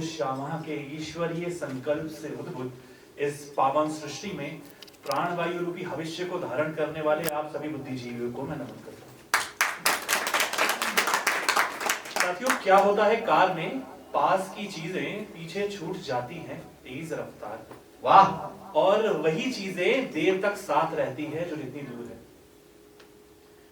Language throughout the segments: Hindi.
श्यामा के ईश्वरीय संकल्प से उद्भूत इस पावन सृष्टि में प्राणवायु रूपी भविष्य को धारण करने वाले आप सभी बुद्धिजीवियों को मैं नमन करता हूं। साथियों, क्या होता है कार में पास की चीजें पीछे छूट जाती हैं तेज रफ्तार, वाह, और वही चीजें देर तक साथ रहती है जो जितनी दूर है।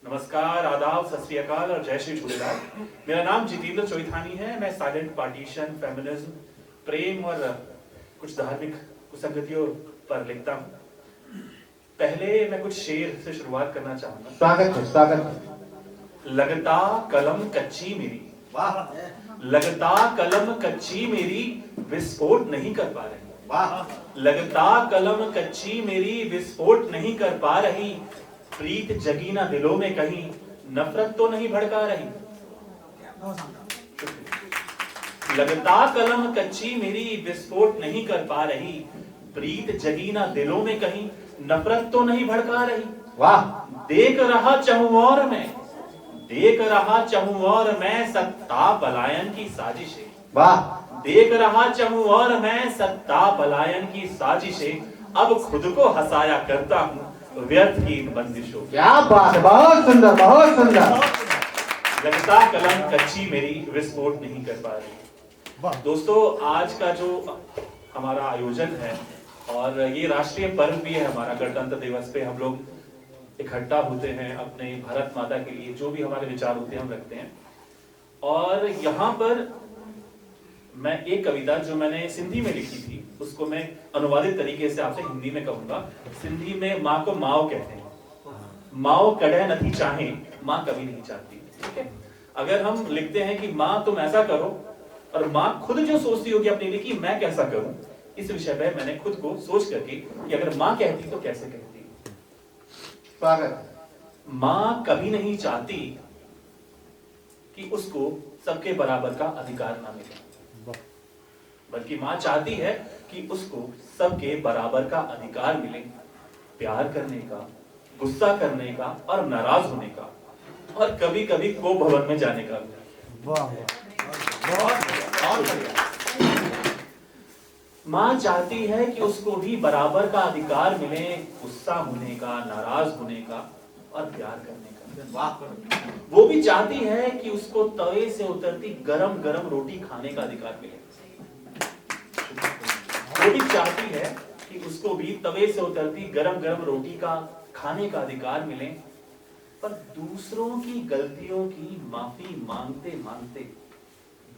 नमस्कार, आदाब, सत श्री अकाल और जय श्री झूलेलाल। मेरा नाम जितेंद्र चोइथानी है। मैं साइलेंट पार्टीशन, फेमिनिज्म, प्रेम और कुछ धार्मिक कुसंगतियों पर लिखता हूं। पहले मैं कुछ शेर से शुरुआत करना चाहूंगा। स्वागत है, स्वागत है। लगता कलम कच्ची मेरी, वाह, लगता कलम कच्ची मेरी विस्फोट नहीं कर पा रही, वाह, लगता कलम कच्ची मेरी विस्फोट नहीं कर पा रही, प्रीत जगी ना दिलों में कहीं नफरत तो नहीं भड़का रही। लगता कलम कच्ची मेरी विस्फोट नहीं कर पा रही, प्रीत जगी ना दिलों में कहीं नफरत तो नहीं भड़का रही, वाह। देख रहा चाहूं और मैं, देख रहा चाहूं और मैं सत्ता पलायन की साजिशें, वाह। देख रहा चाहूं और मैं सत्ता पलायन की साजिशें, अब खुद को हंसाया करता हूं व्यर्थ की इन बंदिशों। क्या बात है, बहुत सुंदर, बहुत सुंदर। लगता कलम कच्ची मेरी विस्फोट नहीं कर पा रही। दोस्तों, आज का जो हमारा आयोजन है और ये राष्ट्रीय पर्व भी है हमारा, गणतंत्र दिवस पे हम लोग इकट्ठा होते हैं अपने भारत माता के लिए, जो भी हमारे विचार होते हैं हम रखते हैं। और यहाँ पर मैं एक कविता जो मैंने सिंधी में लिखी थी उसको मैं अनुवादित तरीके से आपसे हिंदी में कहूंगा। सिंधी में माँ को माओ कहते हैं, माओ कड़े नहीं चाहे, माँ कभी नहीं चाहती, ठीक है। अगर हम लिखते हैं कि माँ तुम ऐसा करो, और माँ खुद जो सोचती होगी अपने लिए कि मैं कैसा करूं, इस विषय पे मैंने खुद को सोच करके कि अगर माँ कहती तो कैसे कहती। स्वागत। माँ कभी नहीं चाहती कि उसको सबके बराबर का अधिकार ना मिले, बल्कि माँ चाहती है कि उसको सबके बराबर का अधिकार मिले, प्यार करने का, गुस्सा करने का और नाराज होने का, और कभी कभी कोप भवन में जाने का भी। माँ चाहती है कि उसको भी बराबर का अधिकार मिले, गुस्सा होने का, नाराज होने का और प्यार करने का। वो भी चाहती है कि उसको तवे से उतरती गरम गरम रोटी खाने का अधिकार मिले। वो भी चाहती है कि उसको भी तवे से उतरती गरम गरम रोटी का खाने का अधिकार मिले। पर दूसरों की गलतियों की माफी मांगते मांगते,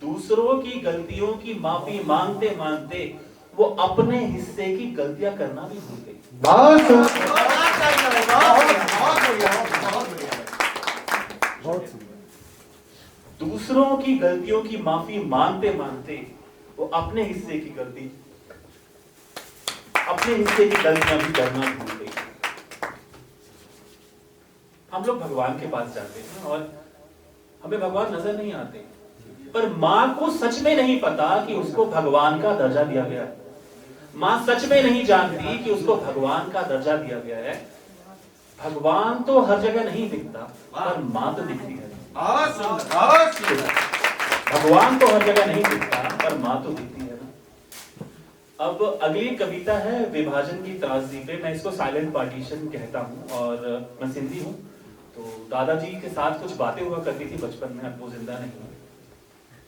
दूसरों की गलतियों की माफी मांगते मांगते वो अपने हिस्से की गलतियां करना भी भूल गई। दूसरों की गलतियों की माफी मांगते मांगते वो अपने हिस्से की गलती, अपने हिस्से की गलतियां भी करना भूल गई। हम लोग भगवान के पास जाते हैं और हमें भगवान नजर नहीं आते, पर माँ को सच में नहीं पता कि उसको भगवान का दर्जा दिया गया है। माँ सच में नहीं जानती कि उसको भगवान का दर्जा दिया गया है। भगवान तो हर जगह नहीं दिखता, पर माँ तो दिखती है। भगवान तो हर जगह नहीं दिखता, पर माँ तो दिखती है। अब अगली कविता है विभाजन की त्रासदी पे। मैं इसको साइलेंट पार्टीशन कहता हूँ और मैं सिंधी हूँ। तो दादाजी के साथ कुछ बातें हुआ करती थी बचपन में, अब वो जिंदा नहीं है।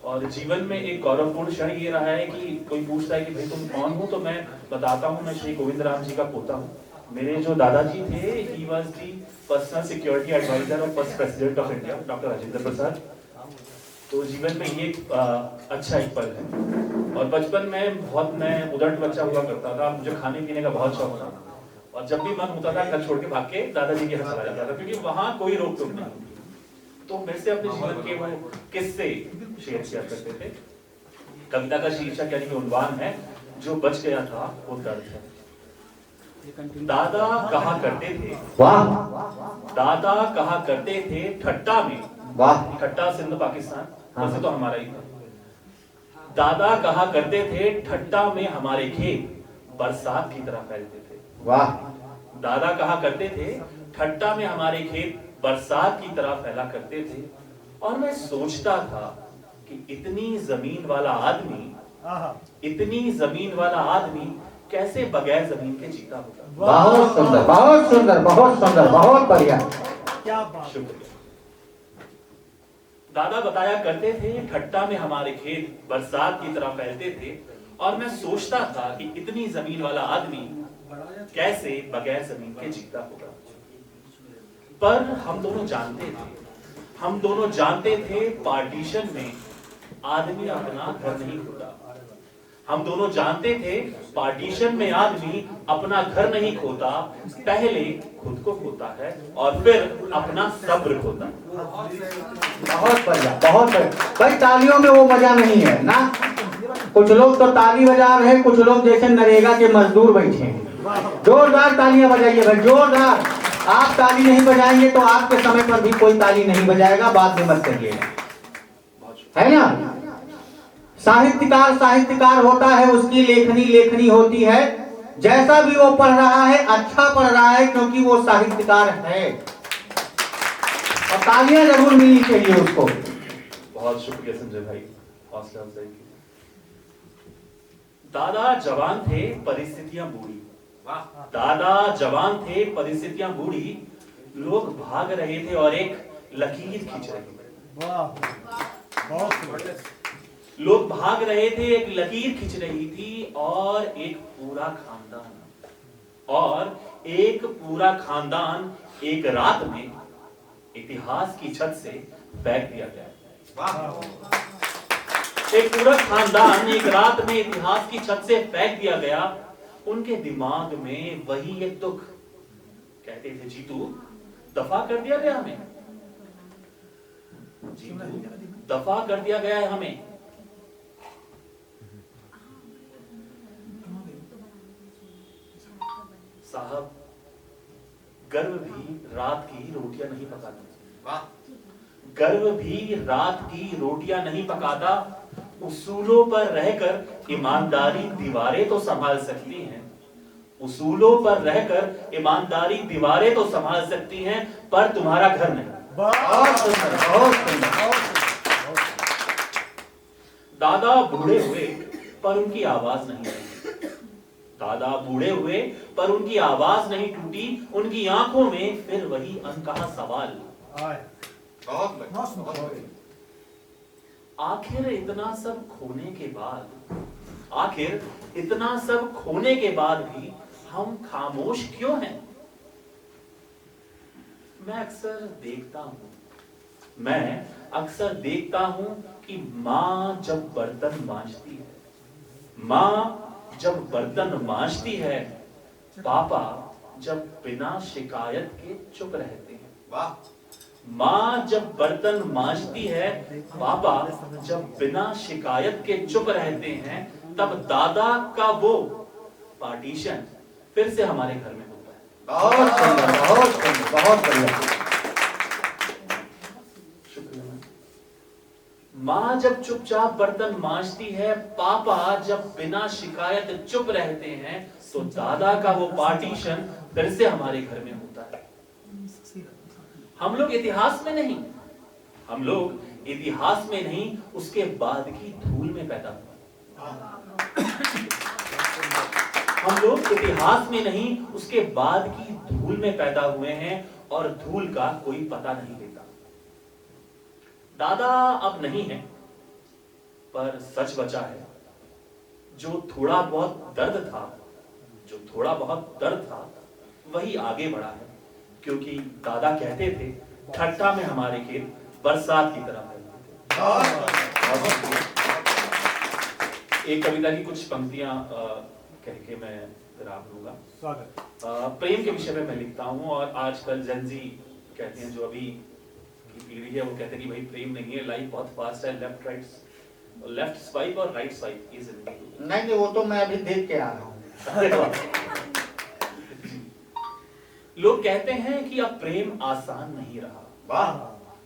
और जीवन में एक गौरवपूर्ण क्षण ये रहा है कि कोई पूछता है कि भाई तुम कौन हो, तो मैं बताता हूँ मैं श्री गोविंद राम जी का पोता हूँ। मेरे जो दादाजी थे, he was the personal security adviser of first president of India, doctor Rajendra Prasad. तो जीवन में ये अच्छा एक पल है। और बचपन में बहुत मैं उदंड बच्चा हुआ करता था, मुझे खाने पीने का बहुत शौक था, और जब भी मन होता था घर छोड़ के भाग के दादाजी के यहाँ चला जाता था, क्योंकि वहां कोई रोक टोक नहीं। तो मेरे से अपने जीवन के वो किस्से शेयर किया करते थे। कविता का शीर्षक यानी कि उन्वान है, जो बच गया था वो दर्द है। दादा कहा करते थे, वाह, दादा कहा करते थे ठट्टा में, वाह। ठट्टा सिंध पाकिस्तान, वैसे तो हमारा ही था। दादा कहा करते थे ठट्टा में हमारे खेत बरसात की तरह फैलते थे, वाह। दादा कहा करते थे ठट्टा में हमारे खेत बरसात की तरह फैला करते थे। और मैं सोचता था कि इतनी जमीन वाला आदमी इतनी जमीन वाला आदमी कैसे बगैर जमीन के जीता होगा? बहुत सुंदर, बहुत सुंदर, बहुत सुंदर, बहुत बढ़िया। क्या बात। शुक्रिया। दादा बताया करते थे ठट्टा में हमारे खेत बरसात की तरह फैलते थे, और मैं सोचता था कि इतनी जमीन वाला आदमी कैसे बगैर जमीन के जीता होगा। पर हम दोनों जानते थे पार्टीशन में आदमी अपना घर नहीं खोता। हम दोनों जानते थे पार्टीशन में आदमी अपना घर नहीं खोता, पहले खुद को खोता है और फिर अपना सब्र खोता है। बहुत बढ़िया, बहुत बढ़िया। भाई तालियों में वो मजा नहीं है ना। कुछ लोग तो ताली बजा रहे हैं, कुछ लोग जैसे नरेगा के मजदूर बैठे हैं। जोरदार तालियां बजाइए भाई, जोरदार। आप ताली नहीं बजाएंगे तो आपके समय पर भी कोई ताली नहीं बजाएगा, बाद में मत करिएगा, है ना। साहित्यकार होता है, उसकी लेखनी होती है। जैसा भी वो पढ़ रहा है अच्छा पढ़ रहा है, क्योंकि वो साहित्यकार है, और तालियां जरूर मिलनी चाहिए उसको। बहुत शुक्रिया संजय भाई, हौसला अफजाई की। दादा जवान थे, परिस्थितियां बूढ़ी। दादा जवान थे, परिस्थितियां बूढ़ी। लोग भाग रहे थे और एक लकीर खींच रहे थे। लोग भाग रहे थे, एक लकीर खींच रही थी, और एक पूरा खानदान एक रात में इतिहास की छत से फेंक दिया गया। एक पूरा खानदान एक रात में इतिहास की छत से फेंक दिया गया। उनके दिमाग में वही एक दुख। कहते थे जीतू दफा कर दिया गया हमें, जीतू दफा कर दिया गया है हमें। साहब गर्व भी रात की रोटियां नहीं पकाता। गर्व भी रात की रोटियां नहीं पकाता। उसूलों पर रहकर ईमानदारी दीवारें तो संभाल सकती हैं। उसूलों पर रहकर ईमानदारी दीवारें तो संभाल सकती हैं, पर तुम्हारा घर नहीं। बहुत सुंदर, बहुत सुंदर। दादा बूढ़े हुए पर उनकी आवाज नहीं आई। दादा बूढ़े हुए पर उनकी आवाज नहीं टूटी। उनकी आंखों में फिर वही अनकहा सवाल। आखिर इतना सब खोने के बाद भी हम खामोश क्यों हैं? मैं अक्सर देखता हूं कि मां जब बर्तन मांजती है, पापा जब बिना शिकायत के चुप रहते हैं। मां जब बर्तन मांजती है, पापा जब बिना शिकायत के चुप रहते हैं, तब दादा का वो पार्टीशन फिर से हमारे घर में होता है। बहुत सुंदर, बहुत सुंदर, बहुत बढ़िया। शुक्रिया। मां जब चुपचाप बर्तन मांजती है, पापा जब बिना शिकायत चुप रहते हैं, तो दादा का वो पार्टीशन फिर से हमारे घर में होता है। हम लोग इतिहास में नहीं, उसके बाद की धूल में पैदा हुए। हम लोग इतिहास में नहीं, उसके बाद की धूल में पैदा हुए हैं, और धूल का कोई पता नहीं लेता। दादा अब नहीं है, पर सच बचा है। जो थोड़ा बहुत दर्द था वही आगे बढ़ा है, क्योंकि दादा कहते थे ठट्ठा में हमारे खेत बरसात की तरह फैलते थे। एक कविता की कुछ पंक्तियां कह के मैं विराम लूंगा। प्रेम के विषय में मैं लिखता हूं, और आजकल जेनजी कहते हैं, जो अभी की पीढ़ी है, वो कहते हैं कि भाई प्रेम नहीं है, लाइफ बहुत फास्ट है, लेफ्ट स्वाइप और राइट स्वाइप की जिंदगी। नहीं, वो तो मैं अभी देख के आ रहा हूँ। लोग कहते हैं कि अब प्रेम आसान नहीं रहा।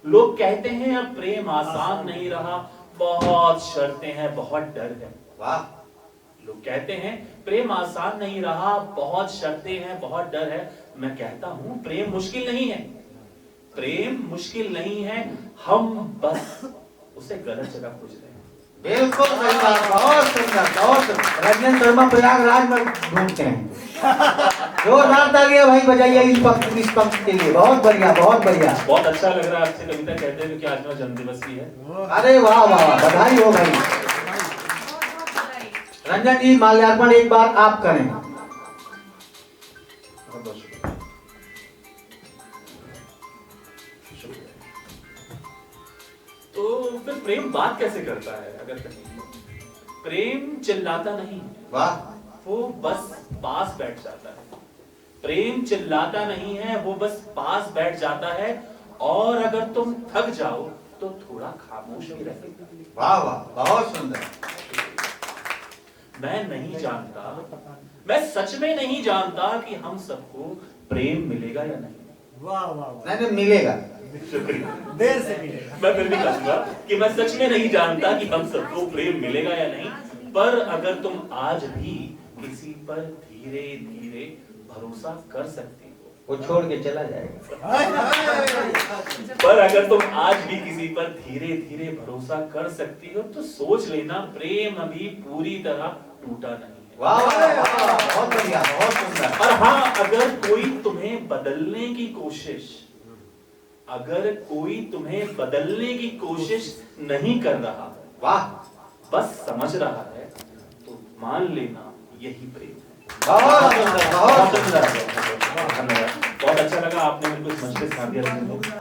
लोग कहते हैं अब प्रेम आसान नहीं रहा, बहुत शर्तें हैं, बहुत डर है। लोग कहते हैं प्रेम आसान नहीं रहा, बहुत शर्तें हैं, बहुत डर है। मैं कहता हूं प्रेम मुश्किल नहीं है, प्रेम मुश्किल नहीं है, हम बस उसे गलत जगह खोज रहे हैं। बिल्कुल सही बात, बहुत सुंदर, बहुत सुंदर। रंजन शर्मा प्रयागराज में घूमते हैं। जोरदार तालियां भाई बजाइए इस पंक्ति के लिए। बहुत बढ़िया, बहुत बढ़िया। बहुत अच्छा लग रहा है आपसे कविता कहते हैं, क्योंकि आज मेरा जन्मदिवस भी है। अरे वाह वाह वाह, बधाई हो भाई। रंजन जी माल्यार्पण एक बार आप करें। बहुत शुक्रिया। तो फिर प्रेम बात कैसे करता है? अगर कहीं प्रेम चिल्लाता नहीं, वाह, वो बस पास बैठ जाता है। प्रेम चिल्लाता नहीं है, वो बस पास बैठ जाता है। और अगर तुम थक जाओ तो थोड़ा खामोश भी रहेगा। वाह वाह, बहुत सुंदर। मैं नहीं जानता, मैं सच में नहीं जानता कि हम सबको प्रेम मिलेगा या नहीं। वाह वाह वाह, नहीं मिलेगा। शुक्रिया। देर से मिलेगा। मैं फिर भी कहूंगा कि मैं सच में नहीं जानता कि हम सबको प्रेम मिलेगा या नहीं, पर अगर तुम आज भी किसी पर धीरे धीरे भरोसा कर सकती हो, वो छोड़ के चला जाएगा। पर अगर तुम आज भी किसी पर धीरे धीरे भरोसा कर सकती हो, तो सोच लेना प्रेम अभी पूरी तरह टूटा नहीं है। वाह वाह वाह, बहुत बढ़िया, बहुत सुंदर। और हाँ, अगर कोई तुम्हें बदलने की कोशिश, अगर कोई तुम्हें बदलने की कोशिश नहीं कर रहा, वाह, बस समझ रहा है, तो मान लेना यही प्रेम है। बहुत सुंदर, बहुत सुंदर। धन्यवाद। बहुत अच्छा लगा आपने मेरे को इस मंच पे स्थान दिया।